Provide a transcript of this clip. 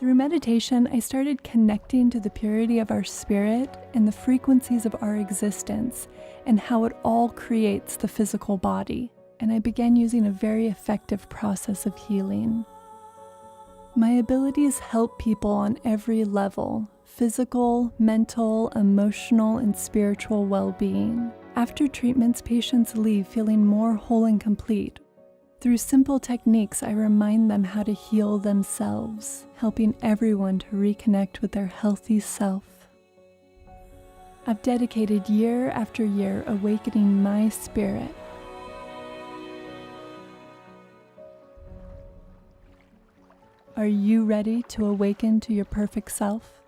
Through meditation, I started connecting to the purity of our spirit and the frequencies of our existence and how it all creates the physical body. And I began using a very effective process of healing. My abilities help people on every level: physical, mental, emotional, and spiritual well-being. After treatments, patients leave feeling more whole and complete. Through simple techniques, I remind them how to heal themselves, helping everyone to reconnect with their healthy self. I've dedicated year after year awakening my spirit. Are you ready to awaken to your perfect self?